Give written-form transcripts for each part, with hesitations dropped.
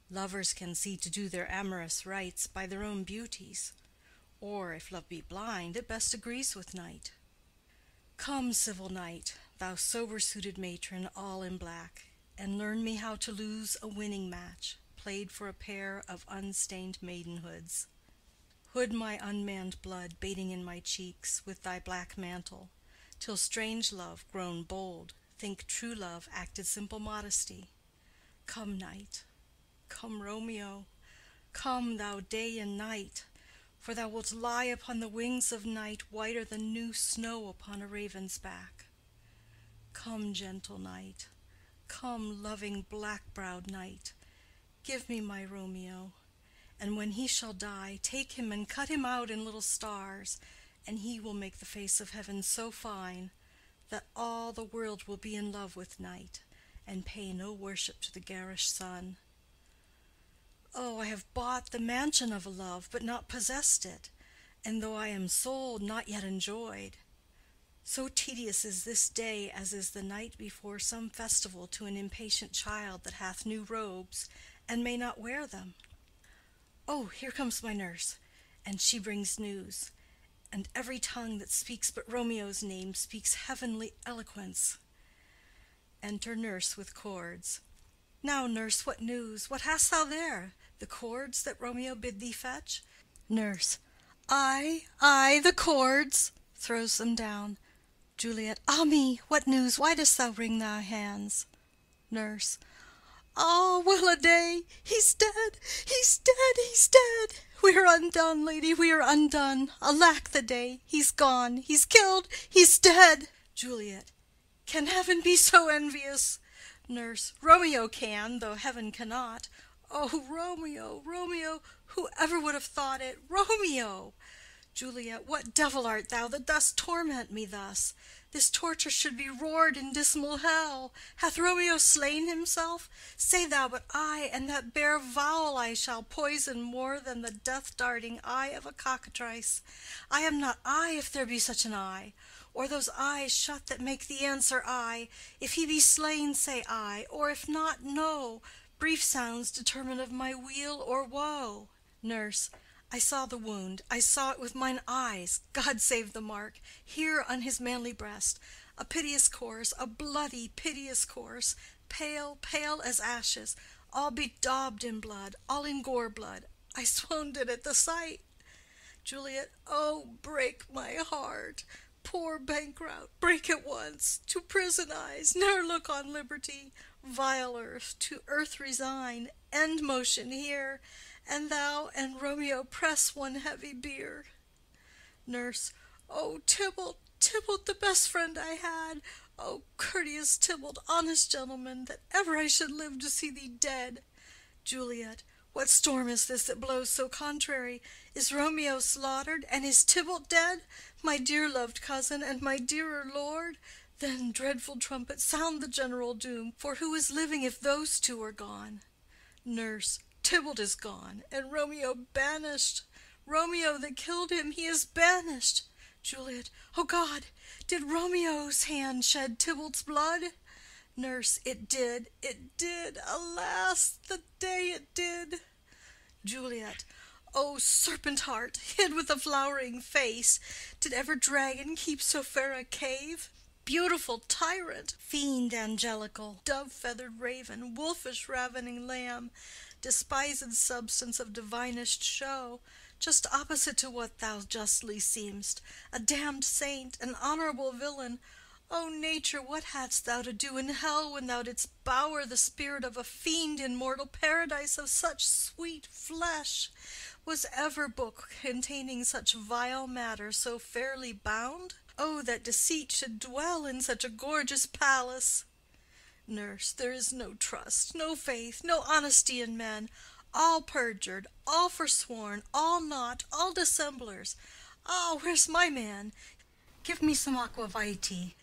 Lovers can see to do their amorous rites by their own beauties, or, if love be blind, it best agrees with night. Come, civil knight, thou sober-suited matron, all in black, and learn me how to lose a winning match, played for a pair of unstained maidenhoods. Hood my unmanned blood bating in my cheeks with thy black mantle, till strange love, grown bold, think true love acted simple modesty. Come, night, come, Romeo, come, thou day and night, for thou wilt lie upon the wings of night whiter than new snow upon a raven's back. Come, gentle night, come, loving black-browed night, give me my Romeo, and when he shall die, take him and cut him out in little stars, and he will make the face of heaven so fine that all the world will be in love with night, and pay no worship to the garish sun. Oh, I have bought the mansion of a love, but not possessed it, and though I am sold, not yet enjoyed. So tedious is this day as is the night before some festival to an impatient child that hath new robes, and may not wear them. Oh, here comes my nurse, and she brings news, and every tongue that speaks but Romeo's name speaks heavenly eloquence. Enter nurse with cords. Now, nurse, what news? What hast thou there? The cords that Romeo bid thee fetch? Nurse. Ay, the cords. Throws them down. Juliet. Ah me, what news? Why dost thou wring thy hands? Nurse. Ah, well a day! He's dead! He's dead! He's dead! We are undone, lady, we are undone. Alack the day! He's gone! He's killed! He's dead! Juliet. Can heaven be so envious? Nurse. Romeo can, though heaven cannot. Oh, Romeo, Romeo, whoever would have thought it? Romeo! Juliet. What devil art thou that dost torment me thus? This torture should be roared in dismal hell. Hath Romeo slain himself? Say thou but I, and that bare vowel I shall poison more than the death-darting eye of a cockatrice. I am not I, if there be such an eye, or those eyes shut that make the answer I. If he be slain, say I, or if not, no. Brief sounds determine of my weal or woe. Nurse. I saw the wound, I saw it with mine eyes. God save the mark, here on his manly breast. A piteous course, a bloody, piteous course, pale, pale as ashes, all bedaubed in blood, all in gore blood. I swounded at the sight. Juliet. Oh, break my heart. Poor bankrout, break at once. To prison eyes, ne'er look on liberty. Vile earth, to earth resign, end motion here, and thou and Romeo press one heavy bier. Nurse. Oh, Tybalt, Tybalt, the best friend I had. Oh, courteous Tybalt, honest gentleman, that ever I should live to see thee dead. Juliet. What storm is this that blows so contrary? Is Romeo slaughtered, and is Tybalt dead, my dear loved cousin, and my dearer lord? Then, dreadful trumpet, sound the general doom, for who is living if those two are gone? Nurse. Tybalt is gone, and Romeo banished. Romeo that killed him, he is banished. Juliet. O God, did Romeo's hand shed Tybalt's blood? Nurse. It did, it did. Alas, the day it did. Juliet. O serpent heart, hid with a flowering face, did ever dragon keep so fair a cave? Beautiful tyrant, fiend angelical, dove-feathered raven, wolfish ravening lamb, despised substance of divinest show, just opposite to what thou justly seem'st, a damned saint, an honorable villain. O nature, what hadst thou to do in hell when thou didst bower the spirit of a fiend in mortal paradise of such sweet flesh? Was ever book containing such vile matter so fairly bound? Oh, that deceit should dwell in such a gorgeous palace! Nurse. There is no trust, no faith, no honesty in men, all perjured, all forsworn, all naught, all dissemblers. Ah, where's my man? Give me some aqua vitae.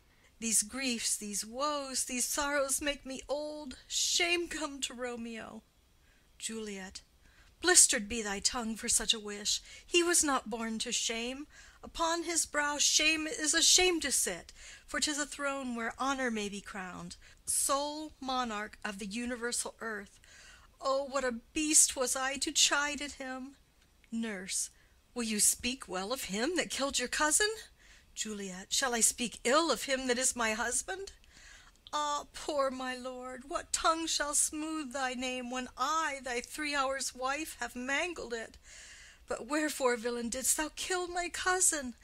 These griefs, these woes, these sorrows make me old. Shame come to Romeo. Juliet. Blistered be thy tongue for such a wish. He was not born to shame. Upon his brow shame is a shame to sit, for 'tis a throne where honor may be crowned, sole monarch of the universal earth. Oh, what a beast was I to chide at him! Nurse. Will you speak well of him that killed your cousin? Juliet. Shall I speak ill of him that is my husband? Ah, poor my lord, what tongue shall smooth thy name when I, thy 3 hours' wife, have mangled it? But wherefore, villain, didst thou kill my cousin?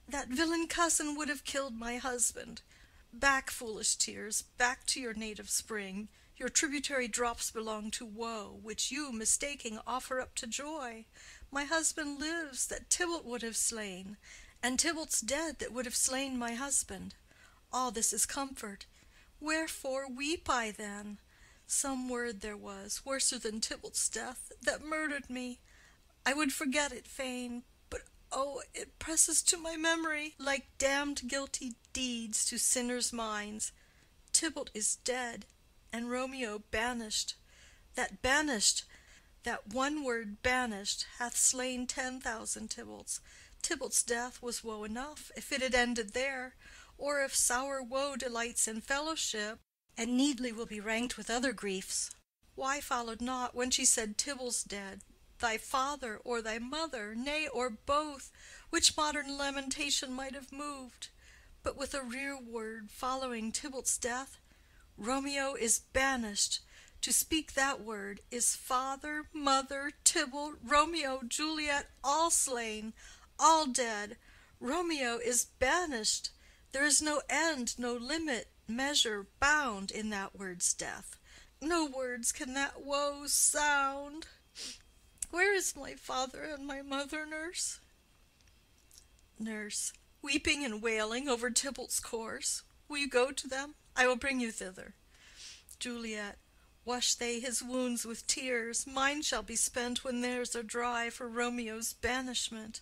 That villain cousin would have killed my husband. Back, foolish tears, back to your native spring. Your tributary drops belong to woe, which you, mistaking, offer up to joy. My husband lives that Tybalt would have slain, and Tybalt's dead that would have slain my husband. All this is comfort. Wherefore weep I then? Some word there was, worser than Tybalt's death, that murdered me. I would forget it fain, but oh, it presses to my memory like damned guilty deeds to sinners' minds. Tybalt is dead, and Romeo banished. That one word banished hath slain 10,000 Tybalts. Tybalt's death was woe enough, if it had ended there, or if sour woe delights in fellowship, and needly will be ranked with other griefs. Why followed not, when she said Tybalt's dead, thy father or thy mother, nay, or both, which modern lamentation might have moved? But with a rear word following Tybalt's death, Romeo is banished. To speak that word is father, mother, Tybalt, Romeo, Juliet, all slain, all dead. Romeo is banished. There is no end, no limit, measure, bound in that word's death. No words can that woe sound. Where is my father and my mother, nurse? Nurse. Weeping and wailing over Tybalt's corse. Will you go to them? I will bring you thither. Juliet. Wash they his wounds with tears. Mine shall be spent when theirs are dry for Romeo's banishment.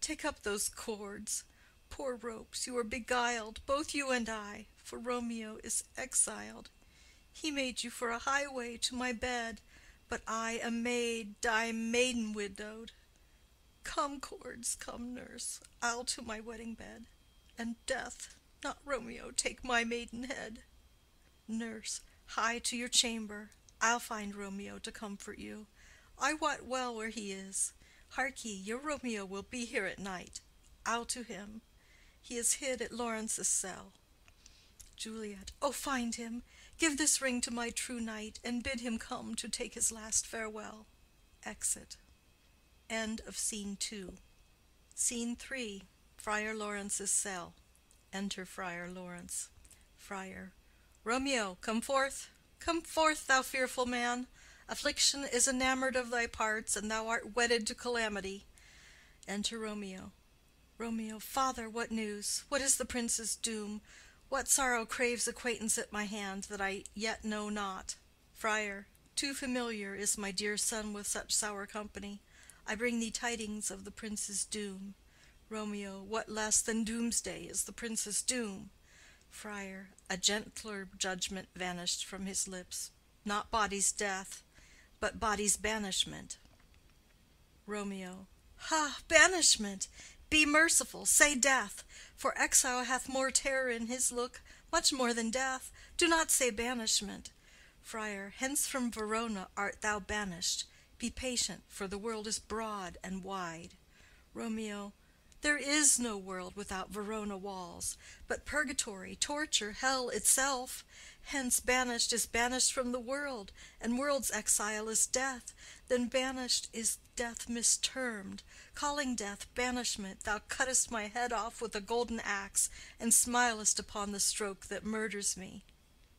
Take up those cords. Poor ropes, you are beguiled, both you and I, for Romeo is exiled. He made you for a highway to my bed, but I, a maid, die maiden widowed. Come, cords, come, nurse, I'll to my wedding bed, and death, not Romeo, take my maidenhead. Nurse. Hie to your chamber. I'll find Romeo to comfort you. I wot well where he is. Hark ye, your Romeo will be here at night. I'll to him. He is hid at Lawrence's cell. Juliet. Oh, find him. Give this ring to my true knight, and bid him come to take his last farewell. Exit. End of Scene 2. Scene 3. Friar Lawrence's cell. Enter Friar Lawrence. Friar. Romeo, come forth, thou fearful man. Affliction is enamored of thy parts, and thou art wedded to calamity. Enter Romeo. Romeo. Father, what news? What is the prince's doom? What sorrow craves acquaintance at my hand that I yet know not? Friar. Too familiar is my dear son with such sour company. I bring thee tidings of the prince's doom. Romeo. What less than doomsday is the prince's doom? Friar. A gentler judgment vanished from his lips, not body's death, but body's banishment. Romeo. Ha! Banishment! Be merciful, say death, for exile hath more terror in his look, much more than death. Do not say banishment. Friar. Hence from Verona art thou banished. Be patient, for the world is broad and wide. Romeo. There is no world without Verona walls, but purgatory, torture, hell itself. Hence banished is banished from the world, and world's exile is death. Then banished is death mistermed. Calling death banishment, thou cuttest my head off with a golden axe, and smilest upon the stroke that murders me.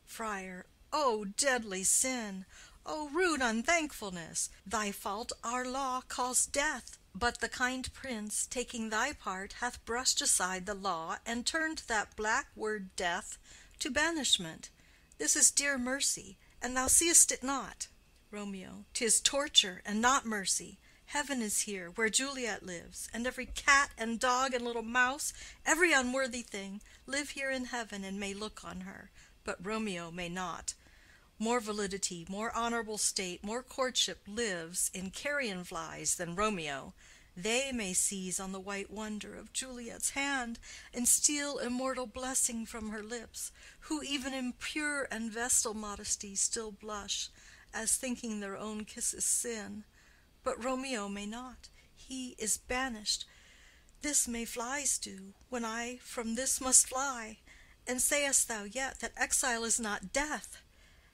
Friar. O deadly sin! O rude unthankfulness! Thy fault our law calls death. But the kind prince, taking thy part, hath brushed aside the law, and turned that black word death to banishment. This is dear mercy, and thou seest it not. Romeo. 'Tis torture, and not mercy. Heaven is here, where Juliet lives, and every cat and dog and little mouse, every unworthy thing, live here in heaven and may look on her, but Romeo may not. More validity, more honorable state, more courtship lives in carrion flies than Romeo. They may seize on the white wonder of Juliet's hand, and steal immortal blessing from her lips, who even in pure and vestal modesty still blush, as thinking their own kisses sin. But Romeo may not. He is banished. This may flies do, when I from this must fly. And sayest thou yet that exile is not death?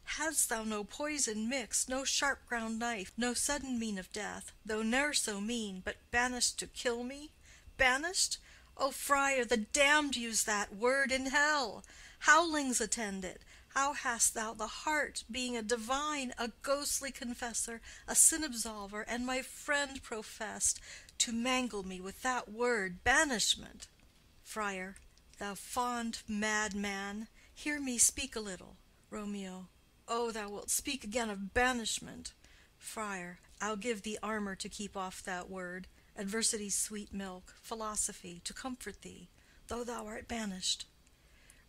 Hadst thou no poison mixed, no sharp ground knife, no sudden mean of death, though ne'er so mean, but banished to kill me? Banished? O friar, the damned use that word in hell. Howlings attend it. How hast thou the heart, being a divine, a ghostly confessor, a sin absolver, and my friend professed, to mangle me with that word banishment? Friar. Thou fond mad man, hear me speak a little. Romeo. Oh, thou wilt speak again of banishment. Friar. I'll give thee armor to keep off that word, adversity's sweet milk, philosophy, to comfort thee, though thou art banished.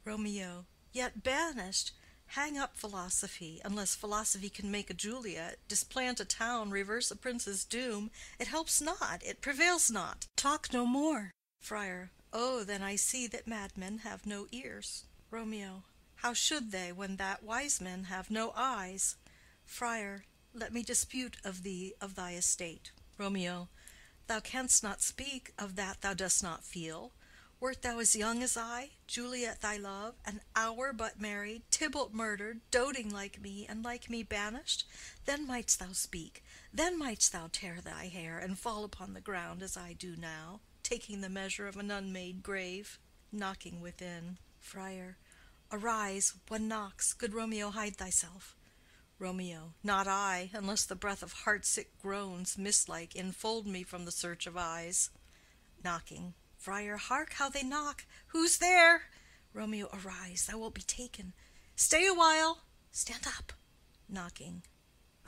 Romeo. Yet banished? Hang up philosophy, unless philosophy can make a Juliet, displant a town, reverse a prince's doom. It helps not, it prevails not. Talk no more. Friar. Oh, then I see that madmen have no ears. Romeo. How should they, when that wise men have no eyes? Friar. Let me dispute of thee of thy estate. Romeo. Thou canst not speak of that thou dost not feel. Wert thou as young as I, Juliet thy love, an hour but married, Tybalt murdered, doting like me, and like me banished, then mightst thou speak, then mightst thou tear thy hair, and fall upon the ground as I do now, taking the measure of an unmade grave, knocking within. Friar. Arise, one knocks. Good Romeo, hide thyself. Romeo. Not I, unless the breath of heart-sick groans, mist-like, enfold me from the search of eyes. Knocking. Friar. Hark how they knock. Who's there? Romeo. Arise, thou wilt be taken. Stay a while. Stand up. Knocking.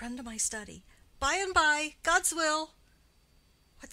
Run to my study. By and by, God's will. What